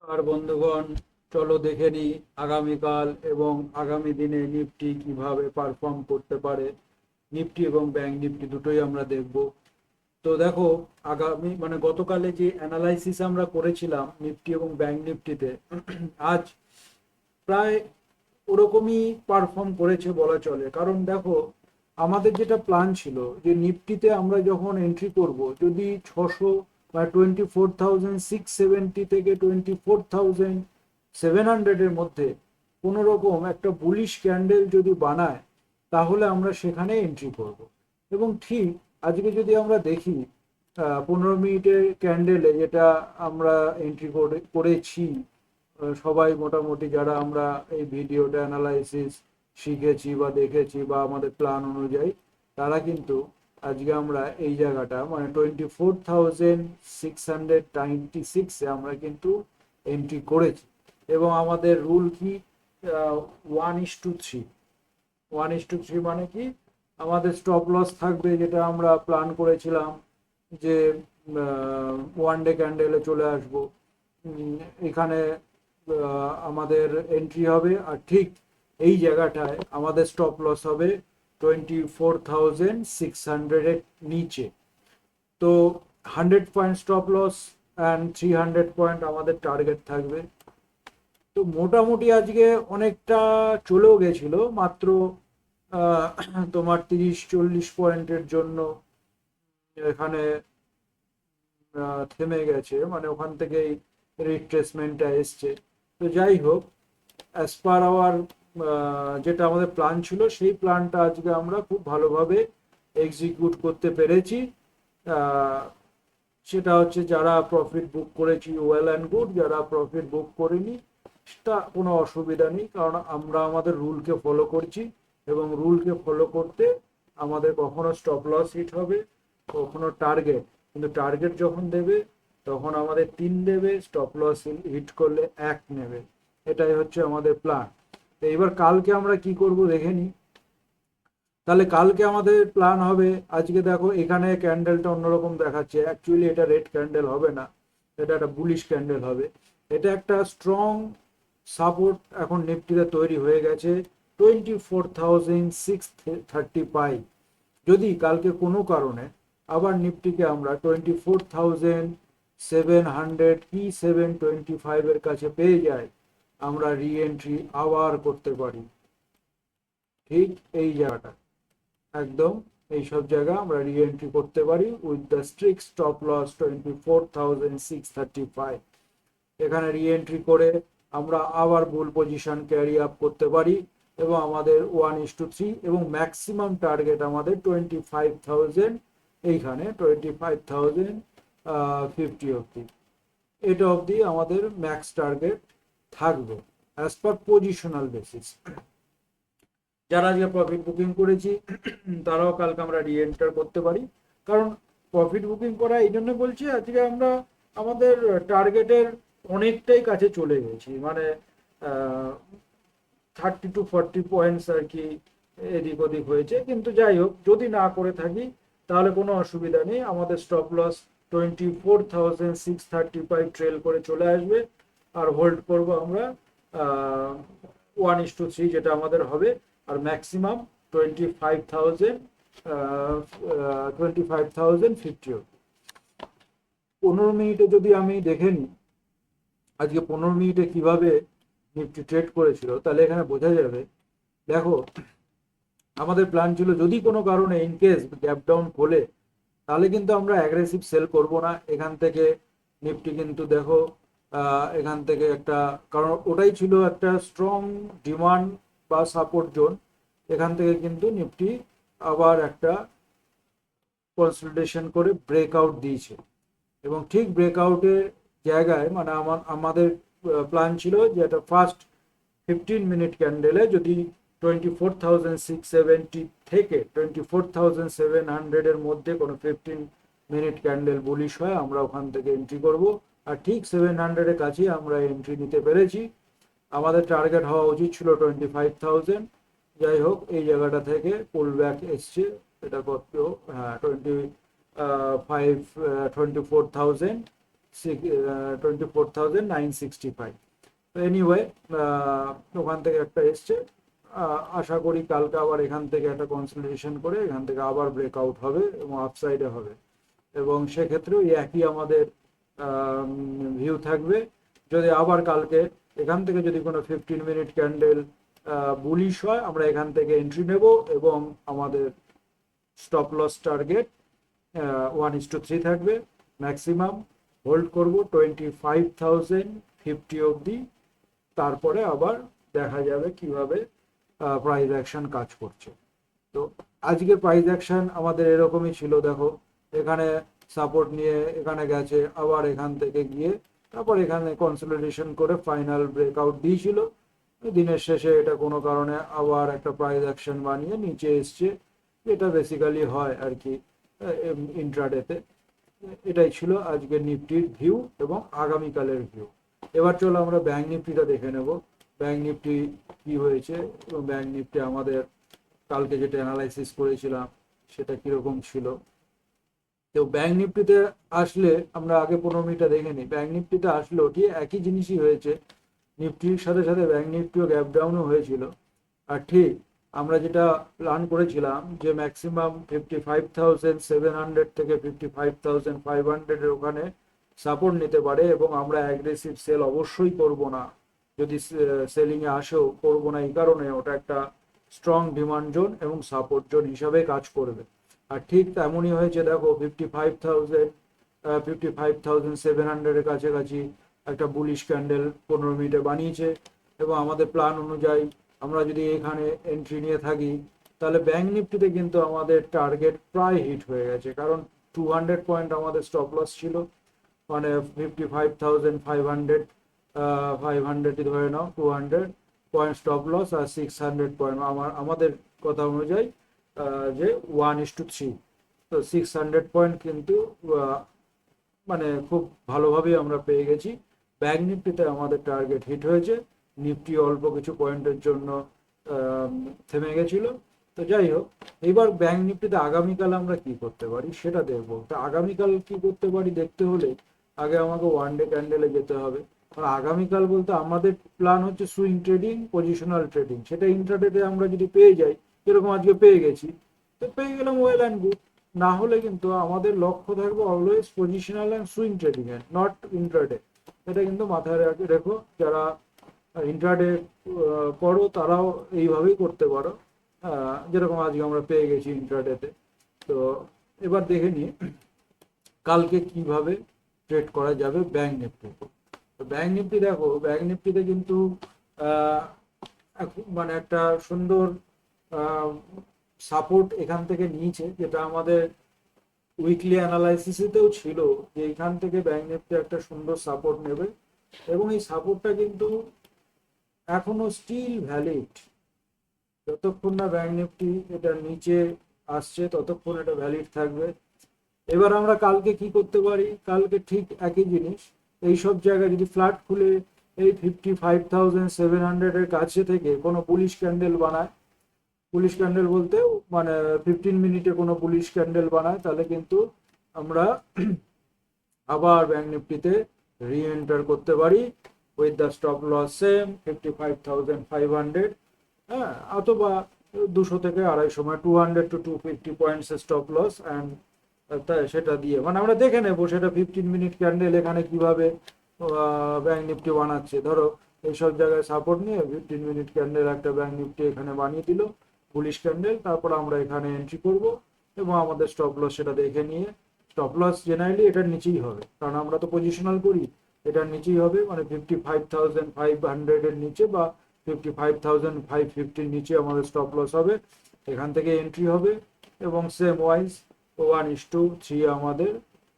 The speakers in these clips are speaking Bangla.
আর বন্ধুগণ, চলো দেখে নিই আগামীকাল এবং আগামী দিনে নিফটি কিভাবে পারফর্ম করতে পারে। নিফটি এবং ব্যাংক নিফটি দুটোই আমরা দেখব। তো দেখো, আগামী গতকালে যে অ্যানালাইসিস আমরা করেছিলাম নিফটি এবং ব্যাংক নিফটিতে, আজ প্রায় ওরকমই পারফর্ম করেছে বলা চলে। কারণ দেখো, আমাদের যেটা প্ল্যান ছিল যে নিফটিতে আমরা যখন এন্ট্রি করব, যদি 24,670 থেকে 24,700-এর মধ্যে কোনো রকম একটা বুলিশ ক্যান্ডেল যদি বানায়, তাহলে আমরা সেখানে এন্ট্রি করব। এবং ঠিক আজকে যদি আমরা দেখি, 15 মিনিটের ক্যান্ডেলে যেটা আমরা এন্ট্রি করেছি, সবাই মোটামুটি যারা আমরা এই ভিডিওটা অ্যানালাইসিস শিখেছি বা দেখেছি বা আমাদের প্ল্যান অনুযায়ী, তারা কিন্তু আজকে আমরা এই জায়গাটা 24,696-এ আমরা কিন্তু এন্ট্রি করেছি। এবং আমাদের রুল কি? 1:3। 1:3 মানে কি? আমাদের স্টপ লস থাকবে, যেটা আমরা প্ল্যান করেছিলাম যে ওয়ান ডে ক্যান্ডেলে চলে আসবো। এখানে আমাদের এন্ট্রি হবে, আর ঠিক এই জায়গাটায় আমাদের স্টপ লস হবে 24,600-এর নিচে। তো 100 point stop loss and 300 point আমাদের টার্গেট থাকবে। তো মোটামুটি আজকে অনেকটা চলেও গেছিল, মাত্র আহ, তোমার 30-40 পয়েন্টের জন্য এখানে থেমে গেছে, ওখান থেকেই রিট্রেসমেন্টটা এসছে। তো যাই হোক, অ্যাজ পার আওয়ার যেটা আমাদের প্ল্যান ছিল, সেই প্ল্যানটা আজকে আমরা খুব ভালোভাবে এক্সিকিউট করতে পেরেছি। আহ, সেটা হচ্ছে, যারা প্রফিট বুক করেছি ওয়েল অ্যান্ড গুড, যারা প্রফিট বুক করিনি সেটা কোনো অসুবিধা নেই, কারণ আমরা আমাদের রুলকে ফলো করছি। এবং রুলকে ফলো করতে আমাদের কখনো স্টপ লস হিট হবে, কখনো টার্গেট। কিন্তু টার্গেট যখন দেবে তখন আমাদের 3 দেবে, স্টপ লস হিট করলে 1 নেবে। এটাই হচ্ছে আমাদের প্ল্যান। তো এবার কালকে আমরা কি করব দেখে নিই। তাহলে কালকে আমাদের প্ল্যান হবে, আজকে দেখো এখানে ক্যান্ডেলটা অন্যরকম দেখাচ্ছে, অ্যাকচুয়ালি এটা রেড ক্যান্ডেল হবে না, এটা একটা বুলিশ ক্যান্ডেল হবে। এটা একটা স্ট্রং সাপোর্ট এখন নিফটিতে তৈরি হয়ে গেছে, 24,635। যদি কালকে কোনো কারণে আবার নিফটিকে আমরা 24,700 কি 725-এর কাছে পেয়ে যাই, আমরা রি এন্ট্রি আবার করতে পারি। ঠিক এই জায়গাটা একদম, এই সব জায়গা আমরা রি এন্ট্রি করতে পারি with the strict stop loss 24,635। এখানে রি এন্ট্রি করে আমরা আবার বুল পজিশন ক্যারি আপ করতে পারি, এবং আমাদের 1:3 এবং ম্যাক্সিমাম টার্গেট আমাদের 25,000, এইখানে 25,050 অব্দি। এটা অব্দি আমাদের ম্যাক্স টার্গেট থাকবে অ্যাজ পার পজিশনাল বেসিস। যারা আজকে প্রফিট বুকিং করেছি তারাও কালকে আমরা রি এন্টার করতে পারি। কারণ প্রফিট বুকিং করা এই জন্য বলছি, আজকে আমরা আমাদের টার্গেটের অনেকটাই কাছে চলে গেছি, 30-40 পয়েন্টস আর কি এদিক ওদিক হয়েছে। কিন্তু যাই হোক, যদি না করে থাকি তাহলে কোনো অসুবিধা নেই, আমাদের স্টপ লস 24,635 ট্রেল করে চলে আসবে। আর হোল্ড করব আমরা 1:3, যেটা আমাদের হবে। আর ম্যাক্সিমাম 25,050। 15 মিনিটে যদি আমি দেখে নিই আজকে 15 মিনিটে কিভাবে নিফটি ট্রেড করেছিল, তাহলে এখানে বোঝা যাবে। দেখো, আমাদের প্ল্যান ছিল যদি কোনো কারণে ইনকেস গ্যাপ ডাউন খোলে, তাহলে কিন্তু আমরা অ্যাগ্রেসিভ সেল করব না এখান থেকে। নিফটি কিন্তু দেখো, এখান থেকে একটা, কারণ ওটাই ছিল একটা স্ট্রং ডিমান্ড বা সাপোর্ট জোন। এখান থেকে কিন্তু নিফটি আবার একটা কনসলিডেশন করে ব্রেকআউট দিয়েছে। এবং ঠিক ব্রেকআউটের জায়গায় আমাদের প্ল্যান ছিল যে একটা ফার্স্ট 15 মিনিট ক্যান্ডেলে যদি 24,670 থেকে 24,700-এর মধ্যে কোনো 15 মিনিট ক্যান্ডেল বুলিশ হয়, আমরা ওখান থেকে এন্ট্রি করব। আর ঠিক 700-এর কাছেই আমরা এন্ট্রি নিতে পেরেছি। আমাদের টার্গেট হওয়া উচিত ছিল 25,000। যাই হোক, এই জায়গাটা থেকে পুল ব্যাক এসছে। এটা কত? হ্যাঁ, 24,000। 24,965। এনিওয়ে ওখান থেকে একটা এসছে, আশা করি কালকে আবার এখান থেকে একটা কনসলিডেশন করে এখান থেকে আবার ব্রেকআউট হবে এবং আপসাইডে হবে, এবং সেক্ষেত্রেও একই আমাদের ভিউ থাকবে। যদি আবার কালকে এখান থেকে যদি কোনো 15 মিনিট ক্যান্ডেল বুলিশ হয়, আমরা এখান থেকে এন্ট্রি নেব এবং আমাদের স্টপ লস টার্গেট 1:3 থাকবে, ম্যাক্সিমাম হোল্ড করব 25,050 অবধি। তারপরে আবার দেখা যাবে কিভাবে প্রাইস অ্যাকশন কাজ করছে। তো আজকের প্রাইস অ্যাকশন আমাদের এরকমই ছিল, দেখো এখানে সাপোর্ট নিয়ে এখানে গেছে, আবার এখান থেকে গিয়ে তারপর এখানে কনসলিডেশন করে ফাইনাল ব্রেকআউট দিয়েছিল। দিনের শেষে এটা কোনো কারণে আবার একটা প্রাইস অ্যাকশন বানিয়ে নিচে এসছে, এটা বেসিক্যালি হয় আর কি ইন্ট্রাডেতে। এটাই ছিল আজকের নিফটির ভিউ এবং আগামীকালের ভিউ। এবার চলো আমরা ব্যাংক নিফটিটা দেখে নেব, ব্যাংক নিফটি কি হয়েছে এবং ব্যাংক নিফটি আমাদের কালকে যেটা অ্যানালাইসিস করেছিলাম সেটা কিরকম ছিল। তো ব্যাংক নিফটিতে আসলে আমরা আগে 15 মিনিটটা দেখে নিই। ব্যাংক নিফটিতে আসলেও ঠিক একই জিনিসই হয়েছে, নিফটির সাথে সাথে ব্যাংক নিফটিও গ্যাপ ডাউনও হয়েছিল। আর ঠিক আমরা যেটা প্ল্যান করেছিলাম যে ম্যাক্সিমাম 55,700 থেকে 55,500 ওখানে সাপোর্ট নিতে পারে, এবং আমরা অ্যাগ্রেসিভ সেল অবশ্যই করব না, যদি সেলিংয়ে আসেও করব না, এই কারণে ওটা একটা স্ট্রং ডিমান্ড জোন এবং সাপোর্ট জোন হিসাবে কাজ করবে। আর ঠিক তেমনই হয়েছে, দেখো 55,700 কাছাকাছি একটা বুলিশ ক্যান্ডেল 15 মিনিটে বানিয়েছে, এবং আমাদের প্ল্যান অনুযায়ী আমরা যদি এখানে এন্ট্রি নিয়ে থাকি তাহলে ব্যাংক নিফটিতে কিন্তু আমাদের টার্গেট প্রায় হিট হয়ে গেছে, কারণ 200 পয়েন্ট আমাদের স্টপ লস ছিল, মানে 55,500 500 ধরে নাও, 200 পয়েন্ট স্টপ লস আর 600 পয়েন্ট আমাদের কথা অনুযায়ী যে 1:3। তো 600 পয়েন্ট কিন্তু মানে খুব ভালোভাবেই আমরা পেয়ে গেছি। ব্যাংক নিফটিতে আমাদের টার্গেট হিট হয়েছে, নিফটি অল্প কিছু পয়েন্টের জন্য থেমে গেছিল। তো যাই হোক, এবার ব্যাংক নিফটিতে আগামীকাল আমরা কি করতে পারি সেটা দেখবো। তো আগামীকাল কি করতে পারি দেখতে হলে আগে আমাকে ওয়ান ডে ক্যান্ডেলে যেতে হবে। আর আগামীকাল বলতে আমাদের প্ল্যান হচ্ছে সুইং ট্রেডিং, পজিশনাল ট্রেডিং। সেটা ইন্ট্রাডেতে আমরা যদি পেয়ে যাই, যেরকম আজকে পেয়ে গেছি, তো পেয়ে গেলাম ওয়েল অ্যান্ড গুড। না হলে কিন্তু আমাদের লক্ষ্য থাকবে always positional and swing trading এর, নট ইন্ট্রাডে। এটা কিন্তু মাথায় রেখো, যারা ইন্ট্রাডে করো তারাও এইভাবেই করতে পারো, যেরকম আজকে আমরা পেয়ে গেছি ইন্ট্রাডেতে। তো এবার দেখে নিই কালকে কিভাবে ট্রেড করা যাবে ব্যাংক নিফটি। তো ব্যাংক নিফটি দেখো, ব্যাংক নিফটিতে কিন্তু মানে একটা সুন্দর সাপোর্ট এখান থেকে নিয়েছে, যেটা আমাদের উইকলি অ্যানালাইসিসেতেও ছিল যে এখান থেকে ব্যাংক নিফটি একটা সুন্দর সাপোর্ট নেবে, এবং এই সাপোর্টটা কিন্তু এখনো স্টিল ভ্যালিড। যতক্ষণ না ব্যাংক নিফটি এটার নিচে আসছে ততক্ষণ এটা ভ্যালিড থাকবে। এবার আমরা কালকে কি করতে পারি, কালকে ঠিক একই জিনিস, এই সব জায়গায় যদি ফ্ল্যাট খুলে এই 55,700 এর কাছে থেকে কোনো বুলিশ ক্যান্ডেল বানায়, বুলিশ ক্যান্ডেল বলতে মানে 15 মিনিটে কোনো বুলিশ ক্যান্ডেল বানায়, তাহলে কিন্তু আমরা আবার ব্যাংক নিফটিতে রি এন্টার করতে পারি with the stop loss same 55,500, হ্যাঁ, অথবা 200 থেকে 250 200 to 250 points stop loss, and সেটা দিয়ে মানে আমরা দেখে নেবো সেটা 15 মিনিট ক্যান্ডেল এখানে কিভাবে ব্যাংক নিফটি বানাচ্ছে। ধরো এইসব জায়গায় সাপোর্ট নিয়ে 15 মিনিট ক্যান্ডেল একটা ব্যাংক নিফটি এখানে বানিয়ে দিল বুলিশ ক্যান্ডেল, তারপর আমরা এখানে এন্ট্রি করব এবং আমাদের স্টপ লস সেটা দেখে নিয়ে, স্টপ লস জেনারেলি এটার নিচেই হবে, কারণ আমরা তো পজিশনাল করি, এটার নিচেই হবে, মানে 55,500 এর নিচে বা 55,550 নিচে আমাদের স্টপ লস হবে, এখান থেকে এন্ট্রি হবে এবং সেম ওয়াইজ 1:3 আমাদের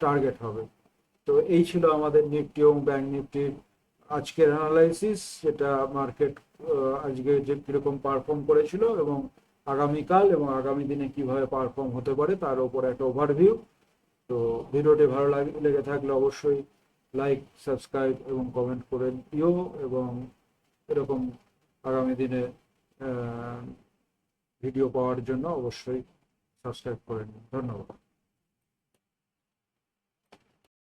টার্গেট হবে। তো এই ছিল আমাদের নিফটি এবং ব্যাংক নিফটির আজকের অ্যানালাইসিস, যেটা মার্কেট আজকে যে কিরকম পারফর্ম করেছিল এবং আগামীকাল এবং আগামী দিনে কিভাবে পারফর্ম হতে পারে তার উপর একটা ওভারভিউ। তো ভিডিওটি ভালো লেগে থাকলে অবশ্যই লাইক, সাবস্ক্রাইব এবং কমেন্ট করে দিও, এবং এরকম আগামী দিনে ভিডিও পাওয়ার জন্য অবশ্যই সাবস্ক্রাইব করে নিন। ধন্যবাদ।